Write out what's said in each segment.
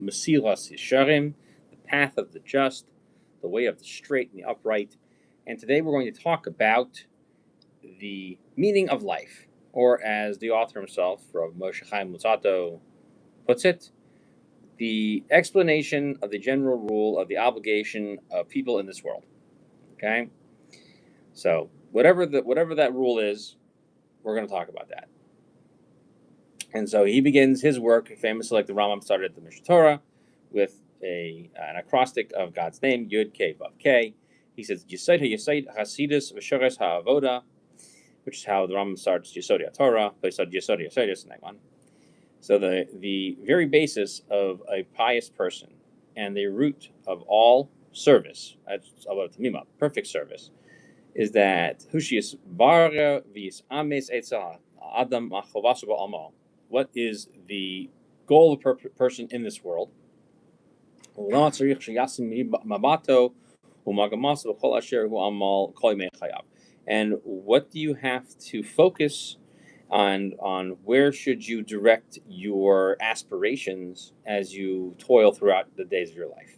Mesilas Yesharim, the path of the just, the way of the straight and the upright. And today we're going to talk about the meaning of life, or as the author himself, Rav Moshe Chaim Luzzatto, puts it, the explanation of the general rule of the obligation of people in this world. Okay, so whatever that rule is, we're going to talk about that. And so he begins his work, famously like the Rambam started at the Mishnah Torah, with an acrostic of God's name, Yud K Vav K. He says Yesod Hasidus V'Shores Ha'avoda, which is how the Rambam starts Yesod HaTorah. They started Yesod in that one. So the very basis of a pious person and the root of all service, that's about Tamima, perfect service, is that Hushias Bara Vis Ames Eitzah Adam Machovasu Ba'amal. What is the goal of a person in this world? And what do you have to focus on where should you direct your aspirations as you toil throughout the days of your life?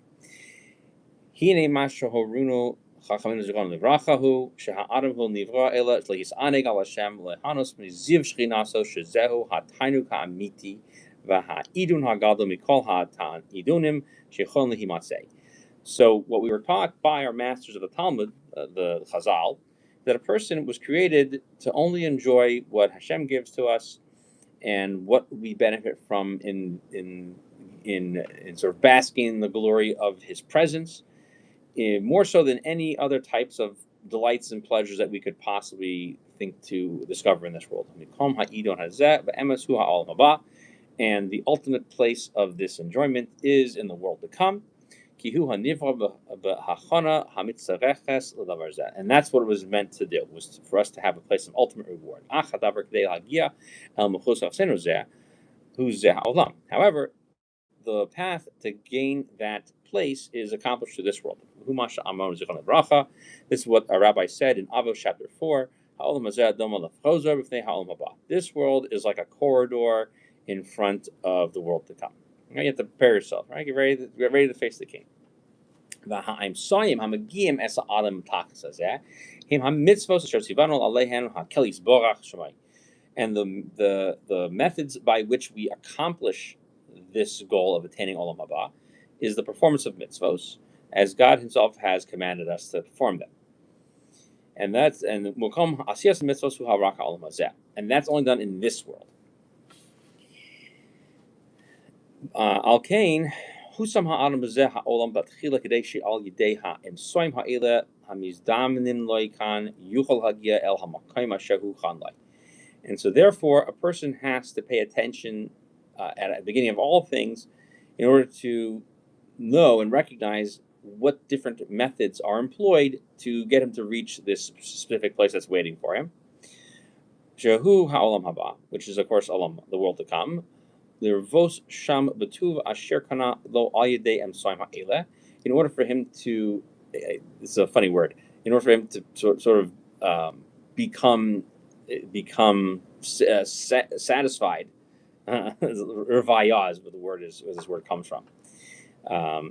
So what we were taught by our masters of the Talmud, the Chazal, that a person was created to only enjoy what Hashem gives to us and what we benefit from in sort of basking in the glory of His presence, more so than any other types of delights and pleasures that we could possibly think to discover in this world. And the ultimate place of this enjoyment is in the world to come. And that's what it was meant to do, was for us to have a place of ultimate reward. However, the path to gain that place is accomplished through this world. This is what a rabbi said in Avos chapter 4. This world is like a corridor in front of the world to come. You have to prepare yourself, right? Get ready to face the king. And the methods by which we accomplish this goal of attaining Olam Haba is the performance of mitzvos, as God Himself has commanded us to perform them. And that's only done in this world. Al Kain, Husam ha'adam b'zeh ha'olam b'tchila kadei she'al yidei ha'emsoim ha'ile ha'mizdamnim loikan yuchol hagia el ha'makayim ashehu chan lai. And so therefore, a person has to pay attention at the beginning of all things in order to know and recognize what different methods are employed to get him to reach this specific place that's waiting for him. Shehu ha'olam haba, which is, of course, olam, the world to come. In order for him to, it's a funny word, in order for him to sort of become satisfied, Revaya is what where this word comes from.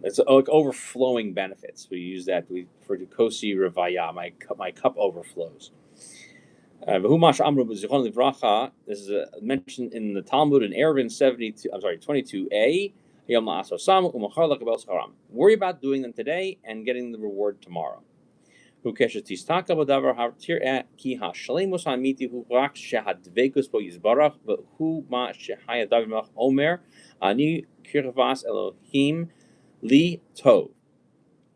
It's like overflowing benefits. We use that for Kosi Revaya, my cup overflows. This is mentioned in the Talmud in Eruvin 22a. Worry about doing them today and getting the reward tomorrow. Li Tov.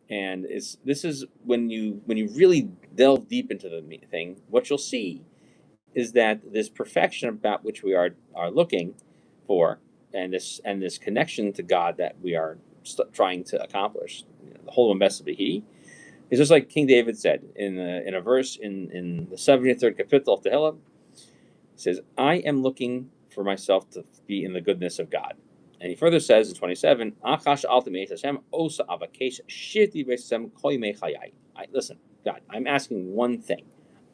And this is when you really delve deep into the thing, what you'll see is that this perfection about which we are looking for, and this connection to God that we are trying to accomplish, the whole best of He, is just like King David said in a verse in the 73rd capital of Tehillim. He says, "I am looking for myself to be in the goodness of God." And he further says in 27, listen, God, I'm asking one thing.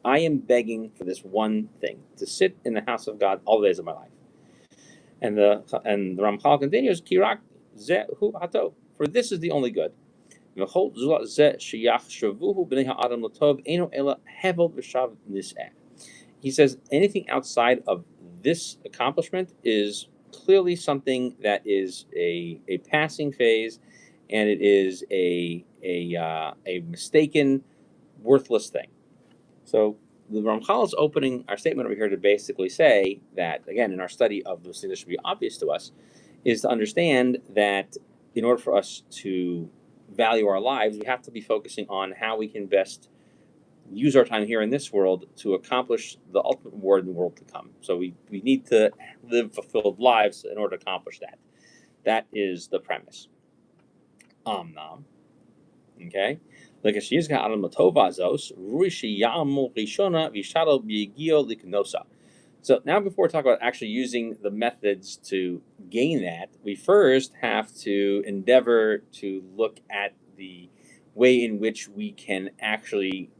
I am begging for this one thing, to sit in the house of God all the days of my life. And the Ramchal continues, Kirak Zehu hatov. For this is the only good. He says anything outside of this accomplishment is clearly something that is a passing phase, and it is a mistaken, worthless thing. So the Ramchal is opening our statement over here to basically say that, again, in our study of those things that should be obvious to us, is to understand that in order for us to value our lives, we have to be focusing on how we can best use our time here in this world to accomplish the ultimate reward in the world to come. So we need to live fulfilled lives in order to accomplish that. That is the premise. Amnam. Okay? So now before we talk about actually using the methods to gain that, we first have to endeavor to look at the way in which we can actually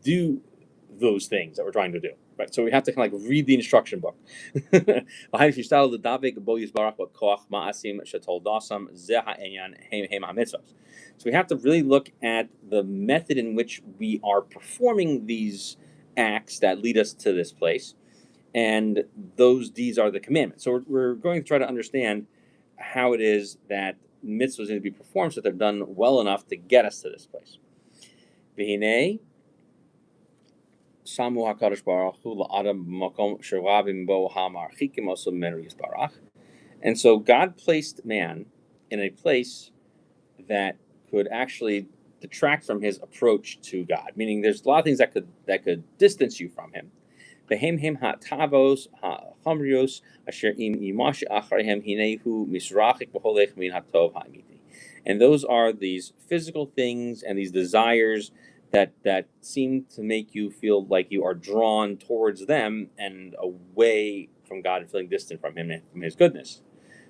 do those things that we're trying to do. Right, so we have to kind of like read the instruction book. So we have to really look at the method in which we are performing these acts that lead us to this place, and these are the commandments. So we're going to try to understand how it is that mitzvahs need to be performed so that they're done well enough to get us to this place. V'hinei Samu HaKadosh Baruch Hu la'adam b'makom sherabim bo ha'marchikim oso memenu yisbarach. And so God placed man in a place that could actually detract from his approach to God. Meaning, there's a lot of things that could distance you from him. Behemhem ha'tavos ha'chamrios asher im imash acharhem hinehu misrachik b'holech min hatov ha'amiti. And those are these physical things and these desires that seem to make you feel like you are drawn towards them and away from God and feeling distant from Him and from His goodness,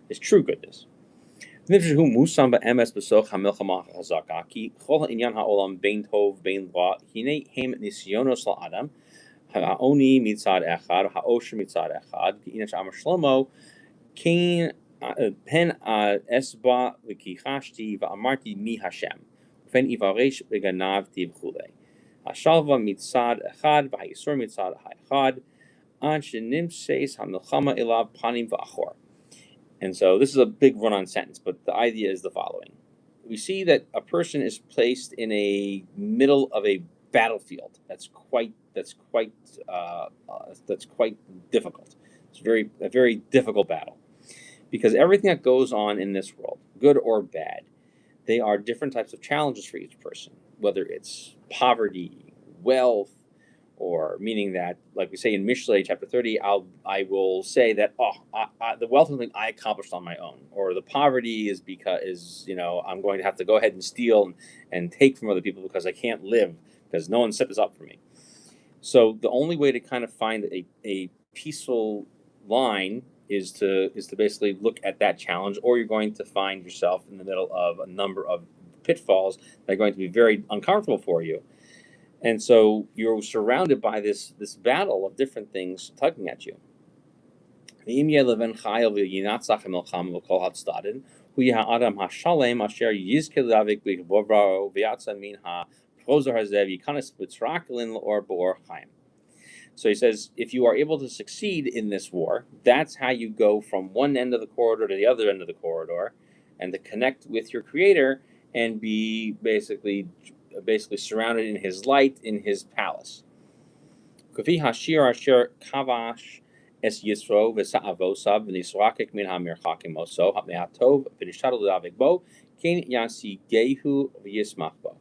His true goodness. Pen esba v'kichashti v'amarti mi Hashem. Fen ivaresh v'ganavti v'chulei. Hashalva mitzad echad v'hayisur mitzad ha'echad. An shenimseis hamilchama elav panim v'achor. And so this is a big run-on sentence, but the idea is the following: we see that a person is placed in a middle of a battlefield. That's quite difficult. It's a very difficult battle. Because everything that goes on in this world, good or bad, they are different types of challenges for each person, whether it's poverty, wealth, or meaning that, like we say in Mishlei chapter 30, I will say that the wealth is something I accomplished on my own, or the poverty is because I'm going to have to go ahead and steal and take from other people because I can't live because no one set this up for me. So the only way to kind of find a peaceful line is to basically look at that challenge, or you're going to find yourself in the middle of a number of pitfalls that are going to be very uncomfortable for you. And so you're surrounded by this battle of different things tugging at you. So he says, if you are able to succeed in this war, that's how you go from one end of the corridor to the other end of the corridor, and to connect with your Creator and be basically surrounded in His light, in His palace. Kafi hashir asher kavash es yisro v'sa'avosav v'nisrakik min ha'mirchakim oso ha'me'atov v'nishtaru l'avik bo ken yasi gehu v'yismach bo.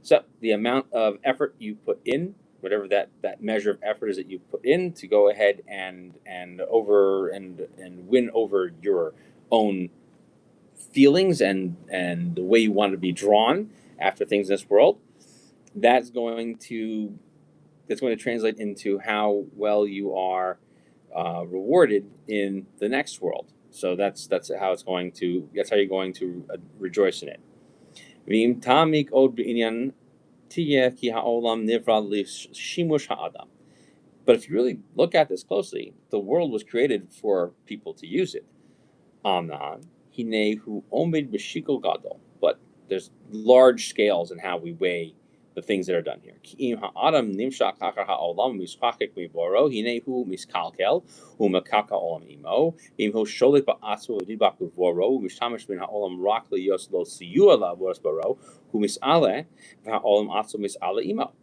So the amount of effort you put in, whatever that measure of effort is that you put in to go ahead and win over your own feelings and the way you want to be drawn after things in this world, that's going to translate into how well you are rewarded in the next world. So that's how you're going to rejoice in it. But if you really look at this closely, the world was created for people to use it. Amnan. hinehu omed b'shikol gadol. But there's large scales in how we weigh the things that are done here. Ki im ha'adam nimshach achar ha'olam mischachik miboro hinehu miskalkel u'makaka olam imo im hu sholit ba'atzmo v'dibak b'voro u'mishtamish min ha'olam rak liyos lo siyua la'avoras baro u'mis'ale v'ha'olam atzmo mis'ale imo.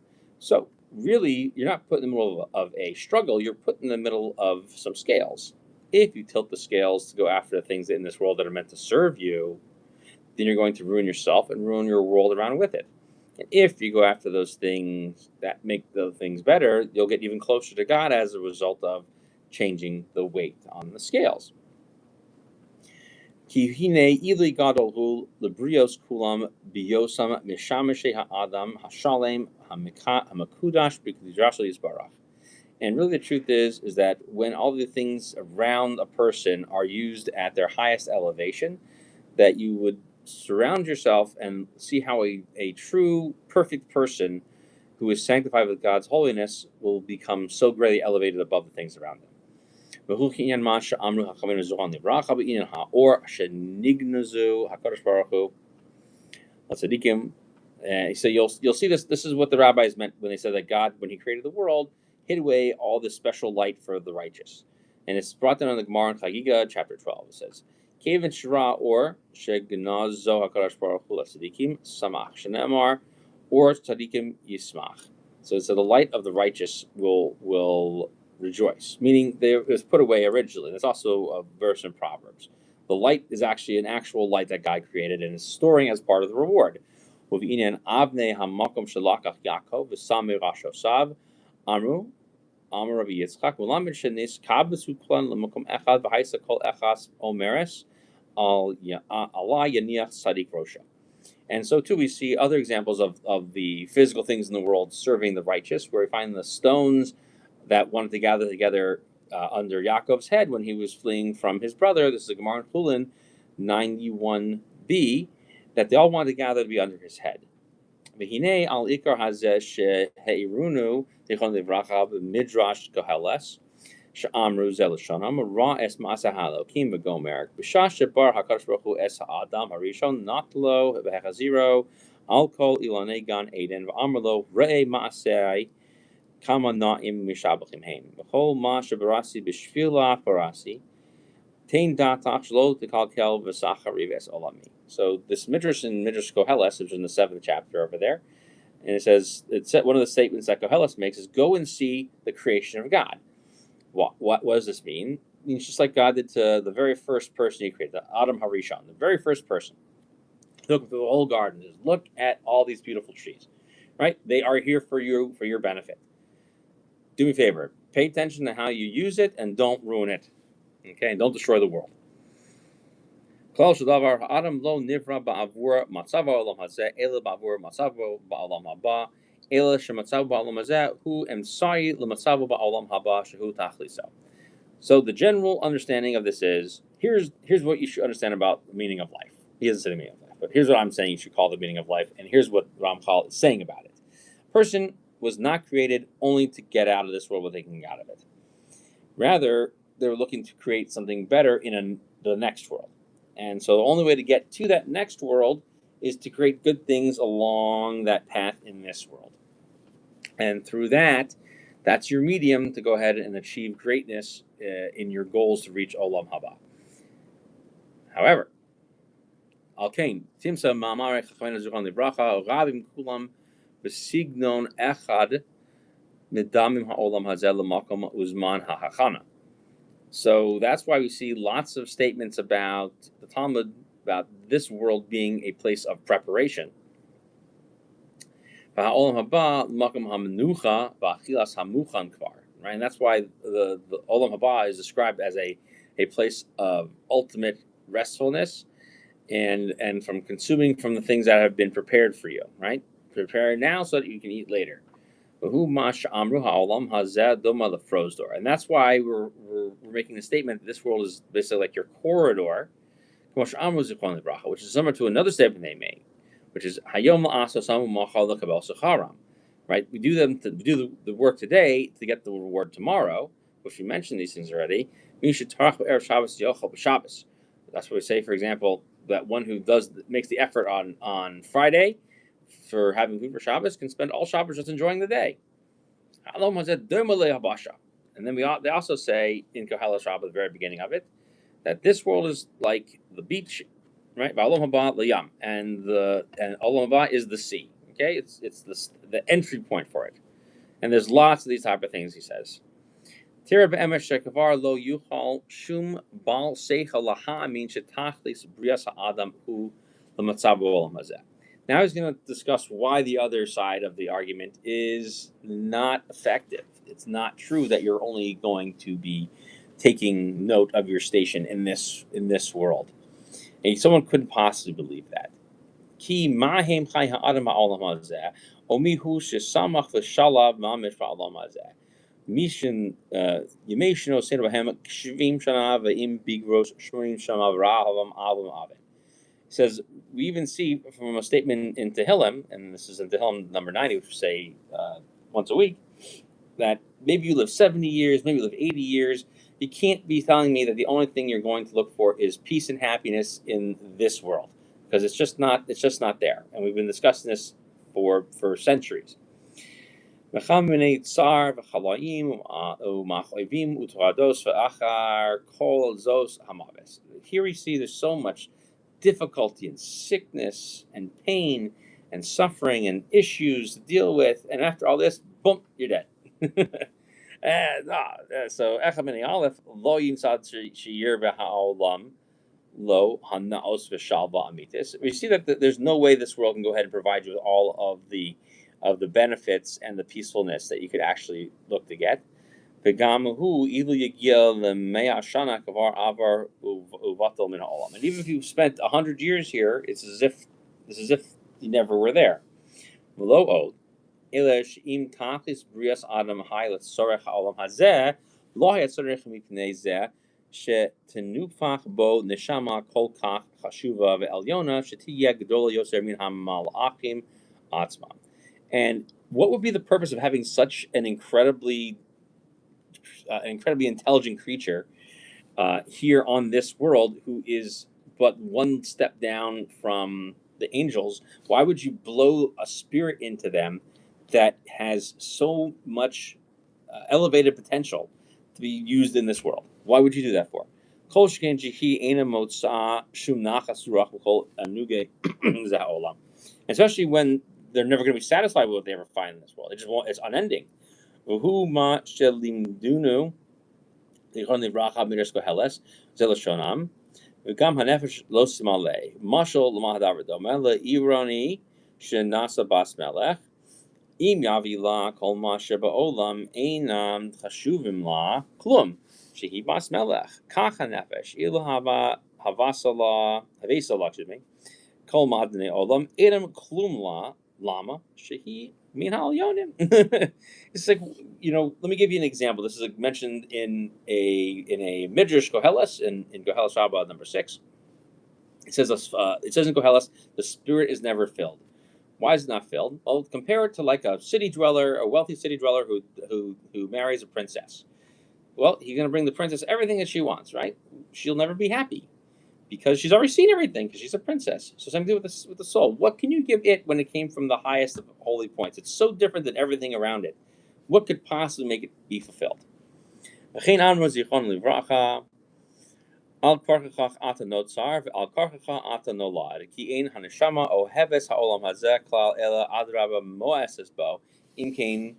So really, you're not put in the middle of a struggle. You're put in the middle of some scales. If you tilt the scales to go after the things in this world that are meant to serve you, then you're going to ruin yourself and ruin your world around with it. And if you go after those things that make the things better, you'll get even closer to God as a result of changing the weight on the scales. Ki hine ili gadol hu lebrios kulam biyosam mishameshe ha'adam hashalem hamakudash b'kedidrash yisbarach. And really, the truth is that when all the things around a person are used at their highest elevation, that you would surround yourself and see how a true, perfect person who is sanctified with God's holiness will become so greatly elevated above the things around them. So you'll see this. This is what the rabbis meant when they said that God, when He created the world, hid away all this special light for the righteous, and it's brought down in the Gemara in Chagiga, chapter 12. It says, "Kevin shira or shegnazo hakadosh baruch hu tzadikim samach shenemar or tzadikim yismach." So the light of the righteous will rejoice, meaning it was put away originally. That's also a verse in Proverbs. The light is actually an actual light that God created and is storing as part of the reward. Amru Rabbi Yitzchak Mulamed Shenis Kabesu Klan Lemakom Echad V'Haisa Kol Echas Omeres Al Allah Yaniach Sadik Rosha. And so too we see other examples of the physical things in the world serving the righteous, where we find the stones that wanted to gather together under Yaakov's head when he was fleeing from his brother. This is a Gemara in Chulin 91b, that they all wanted to gather to be under his head. V'hinei al ikar hazeh sheheirunu tichon livracha b'midrash koheles she'amru zeh l'shonam ra es ma'aseh ha'elokim v'gomer b'shah shebar hakadosh baruch hu es ha'adam harishon natlo v'hechaziro al kol ilanei gan eden v'amar lo re'ei ma'aseh kama na'im mishabachim heim v'chol ma shebarasi b'shvila parasi tein datach shlo tikalkel v'sachari v'es olami. So this midrash in Midrash Koheles, which is in the 7th chapter over there, and it says one of the statements that Koheles makes is, "Go and see the creation of God." What does this mean? It means just like God did to the very first person He created, the Adam Harishon, the very first person. Look through the whole garden. Just look at all these beautiful trees, right? They are here for you, for your benefit. Do me a favor, pay attention to how you use it, and don't ruin it. Okay, and don't destroy the world. Klal shadavar ha'adam lo nivra ba'avur matzav ha'olam hazeh ela ba'avur matzav ba'olam haba ela shematzav ba'olam hazeh hu emsai lematzav ba'olam haba shehu tachliso. So the general understanding of this is, here's what you should understand about the meaning of life. He doesn't say the meaning of life, but here's what I'm saying you should call the meaning of life, and here's what Ramchal is saying about it. A person was not created only to get out of this world what they can get out of it. Rather, they're looking to create something better in the next world. And so the only way to get to that next world is to create good things along that path in this world. And through that, that's your medium to go ahead and achieve greatness in your goals to reach Olam Haba. However, Alkein, Timsa Ma'amare Chachmenu Zuchon Livracha, Rabim Kulam Besignon Echad Midamim HaOlam Hazel Makom Uzman HaHachana. So that's why we see lots of statements about the Talmud, about this world being a place of preparation. Right? And that's why the Olam Haba is described as a place of ultimate restfulness and from consuming from the things that have been prepared for you, right? Prepare now so that you can eat later. And that's why we're making the statement that this world is basically like your corridor, which is similar to another statement they made, which is right? We do the work today to get the reward tomorrow, which we mentioned these things already. The That's what we say, for example, that one who makes the effort on Friday for having food for Shabbos can spend all Shabbos just enjoying the day. And then they also say in Koheles Rabbah, at the very beginning of it, that this world is like the beach, right? And Olam Haba is the sea. Okay, it's the entry point for it. And there's lots of these type of things he says. Tira be'emes shekavar lo yuchal shum bal seichel lahamin shetachlis brias ha'adam hu l'matzav olam hazeh. Now he's going to discuss why the other side of the argument is not effective. It's not true that you're only going to be taking note of your station in this world. And someone couldn't possibly believe that. Ki mahem chai ha'adam ha'olam hazeh omihu shesamach v'shalav mamish ha'olam hazeh. Mishin Yemeshino said about him Shvim Shana V'im Bigros Shmurim Shana V'Rahavam Avim Avin. He says we even see from a statement in Tehillim, and this is in Tehillim number 90, which we say once a week, that maybe you live 70 years, maybe you live 80 years. You can't be telling me that the only thing you're going to look for is peace and happiness in this world, because it's just not there. And we've been discussing this for centuries. Here we see there's so much difficulty and sickness and pain and suffering and issues to deal with, and after all this, boom, you're dead. So lo yimsad sheyir b'ha'olam lo hanaos v'shalva amitis. We see that there's no way this world can go ahead and provide you with all of the benefits and the peacefulness that you could actually look to get. And even if you've spent 100 years here, it's as if you never were there. שתנופח בו נשמה כל כך חשובה ועליונה שתהיה גדולה יותר מן המלאכים עצמם. And what would be the purpose of having such an incredibly intelligent creature here on this world, who is but one step down from the angels? Why would you blow a spirit into them that has so much elevated potential to be used in this world? Why would you do that for? Especially when they're never going to be satisfied with what they ever find in this world. It's unending. Im yavila kol ma sheba'olam einam chashuvim la klum shehi bas melech kacha nefesh ilu havasala excuse me kol madnei olam einam klum la lama shehi min ha'alyonim. It's like, let me give you an example. This is mentioned in a Midrash Koheles in Koheles Rabbah number 6. It says in Koheles, the spirit is never filled. Why is it not filled? Well, compare it to like a wealthy city dweller who marries a princess. Well, he's going to bring the princess everything that she wants, right? She'll never be happy because she's already seen everything because she's a princess. So same thing with the soul. What can you give it when it came from the highest of holy points? It's so different than everything around it. What could possibly make it be fulfilled? Al karchach ata notzar al karchach ata nolad ki ein haneshama oheves haolam hazeh klal ela adraba moeses bo im kain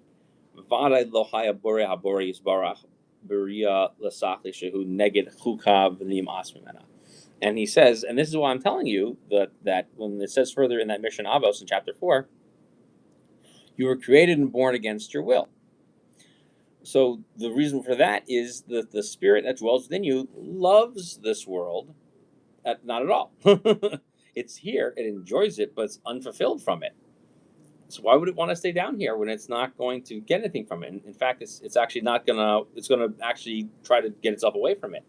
vaday lo haya bore habore yisbarach beria lasachli shehu neged chukav v'nim asmimena. And he says, and this is why I'm telling you that when it says further in that Mishnah Avos in chapter 4, you were created and born against your will. So the reason for that is that the spirit that dwells within you loves this world. Not at all. It's here, it enjoys it, but it's unfulfilled from it. So why would it want to stay down here when it's not going to get anything from it? In fact, it's actually not gonna. It's gonna actually try to get itself away from it.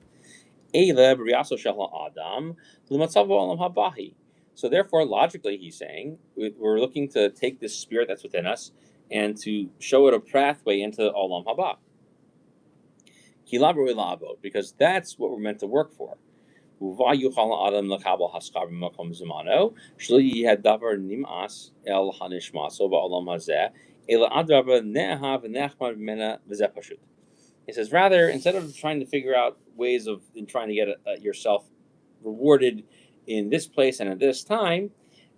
So therefore, logically, he's saying we're looking to take this spirit that's within us and to show it a pathway into Olam Haba. Because that's what we're meant to work for. ובה יוכל האדם לקבל השכר במקום זמנו, שלא יהיה דבר נמאס אל הנשמתו בעולם הזה, אלא אדרבה נאהב ונחמד ממנה וזה פשוט. He says, rather, instead of trying to figure out ways of in trying to get yourself rewarded in this place and at this time,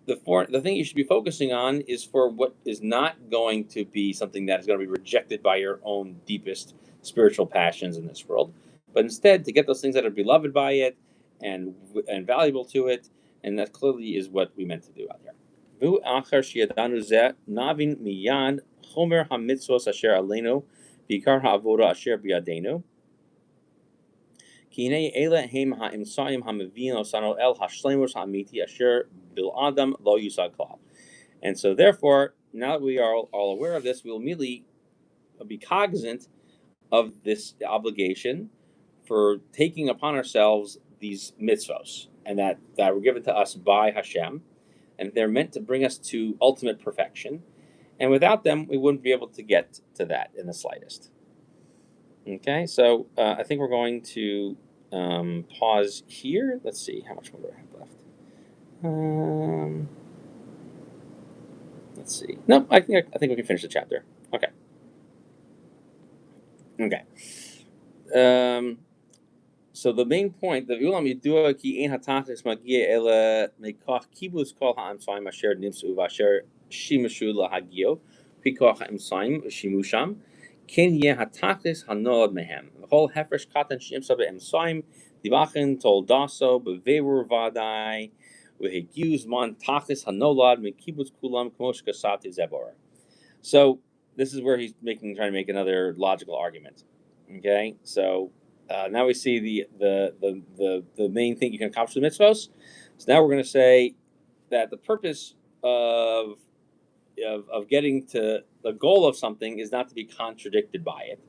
the thing you should be focusing on is for what is not going to be something that is going to be rejected by your own deepest spiritual passions in this world, but instead to get those things that are beloved by it and valuable to it, and that clearly is what we meant to do out here. Vu achar shiadanu zeh navin miyan chomer hamitzvos asher aleinu v'ikar ha'avoda asher biyadenu. Ki hinei ele hem ha'imsayim hamavin osano el hashlemus ha'amiti asher bil adam lo yusad klal. And so therefore, now that we are all aware of this, we will immediately be cognizant of this obligation for taking upon ourselves these mitzvos, and that were given to us by Hashem, and they're meant to bring us to ultimate perfection. And without them, we wouldn't be able to get to that in the slightest. Okay, so I think we're going to pause here. Let's see, how much more do I have left? Let's see. No, I think we can finish the chapter. Okay. So the main point, the ulam yidua ki ein hatachlis magia ela mekach kibus kol ha'amsaim asher nimsu v'asher shimushu lahagio pikoch ha'amsaim shimusham ken yeh hatachlis hanod mehem v'chol hefresh katan shimsa be'amsaim divachin tol daso bevevur vadai v'hegius man tachlis hanolad mekibus kulam kmosh kasati zebor. So this is where he's trying to make another logical argument. Okay, so now we see the main thing you can accomplish with mitzvos. So now we're going to say that the purpose of getting to the goal of something is not to be contradicted by it.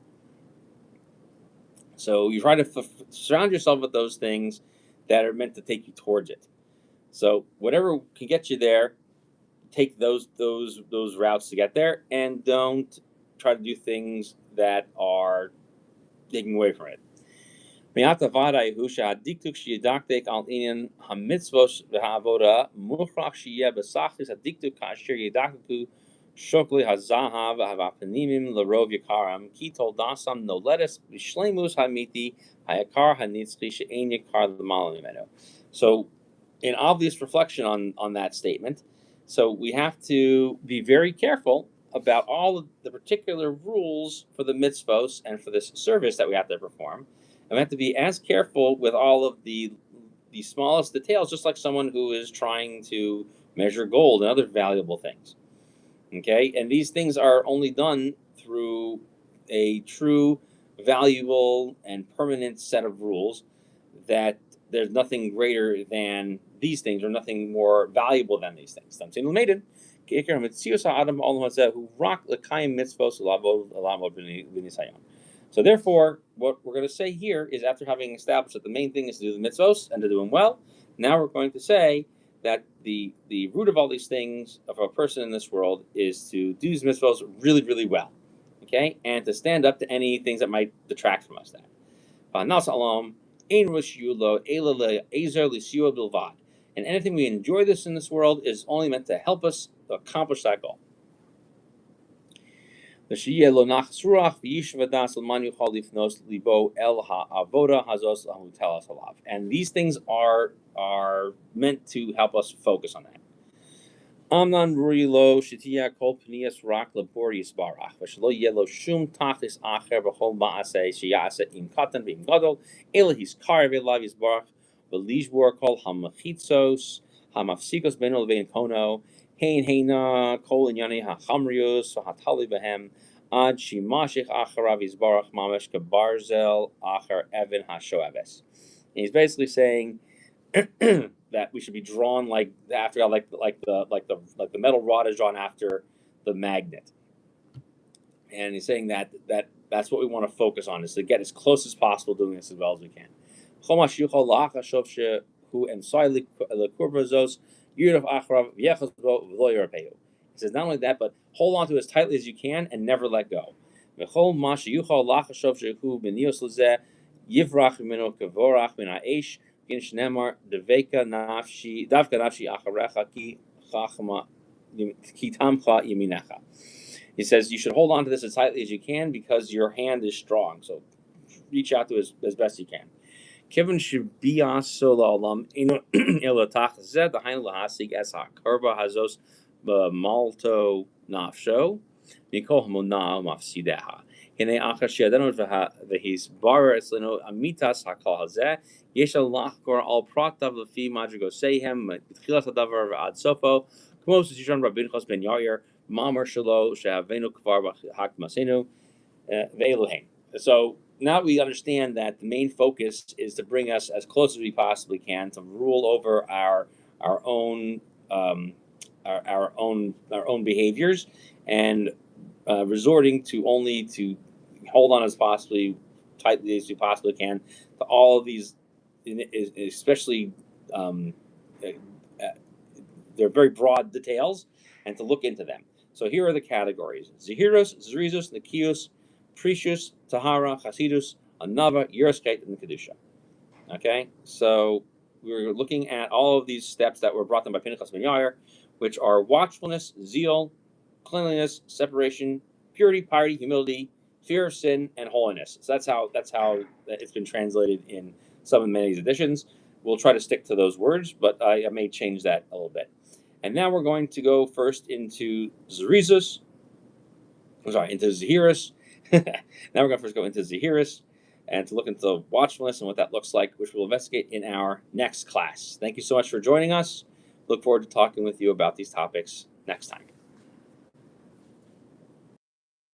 So you try to surround yourself with those things that are meant to take you towards it. So whatever can get you there, take those routes to get there, and don't try to do things that are taking away from it. Me'ata vada yehusha adiktuk sheyadaktek al inyan hamitzvos v'ha'avoda muchrach sheyeh b'sachlis adiktuk kasher yedaktu shokli hazahav ha'vapanimim l'rov yakaram ki toldasam noledes b'shleimus hamiti hayakar hanitzchi she'ein yakar l'malam mimenu. So, in obvious reflection on that statement, so we have to be very careful about all of the particular rules for the mitzvos and for this service that we have to perform. And we have to be as careful with all of the smallest details, just like someone who is trying to measure gold and other valuable things. Okay? And these things are only done through a true, valuable, and permanent set of rules that there's nothing greater than these things or nothing more valuable than these things. So therefore, what we're going to say here is, after having established that the main thing is to do the mitzvos and to do them well, now we're going to say that the root of all these things of a person in this world is to do these mitzvos really, really well, okay, and to stand up to any things that might detract from us. And anything we enjoy this in this world is only meant to help us accomplish that goal. And these things are meant to help us focus on that. Amnan Rurilo Shitia Kol Pnias Rak Labor Yisbarach, Vashlo Yellow Shum Tachis Acher Bachol Maase, Shiasa in Katan Bim Gadol, Elahis Karve Lavis Barach, Belishbor Kol Hamachitzos, Hamafsikos Benol Vein Kono, Hain Haina, Kol Inyani Hamrius, Hatali Behem, Ad Shimashich Acharavis Barach Mamesh Kabarzel Acher Evan Hashoaves. And he's basically saying that we should be drawn like the metal rod is drawn after the magnet, and he's saying that's what we want to focus on, is to get as close as possible, doing this as well as we can. He says not only that, but hold on to it as tightly as you can and never let go. Yivrach minu kavorach min ha'esh In Shnemar Deveka Nafshi Davka Nafshi Acharecha Ki Chachma Ki Tamcha Yeminecha. He says you should hold on to this as tightly as you can because your hand is strong. So reach out to it as best you can. Kevin should be alam ilatach zed the hein lahasig es hakarba hazos malto nafsho mikol hamona mafsideha. Hine achar shiadenu v'his bar esleno amitas hakol hazeh yeshal lachkor al pratav lefi madrigo sehem b'tchilas hadavar v'ad sofo kmos yishon rabinchos ben yair mamar shalo shehavenu kvar hakmasenu ve'elohim. So now we understand that the main focus is to bring us as close as we possibly can to rule over our own our own behaviors, and resorting to only to hold on as possibly tightly as we possibly can to all of these, especially uh, they're very broad details, and to look into them. So here are the categories: Zehiros, Zerizus, Nikios, Precious, Tahara, Chasidus, Anava, Yerusket, and Kedusha. Okay, so we're looking at all of these steps that were brought down by Pinchas ben Yair, which are watchfulness, zeal, cleanliness, separation, purity, piety, humility, fear of sin, and holiness. So that's how it's been translated in some of many editions. We'll try to stick to those words, but I may change that a little bit. And now we're going to go first into Zerizus. Into Zehiris. Now we're going to first go into Zehiris and to look into watchfulness and what that looks like, which we'll investigate in our next class. Thank you so much for joining us. Look forward to talking with you about these topics next time.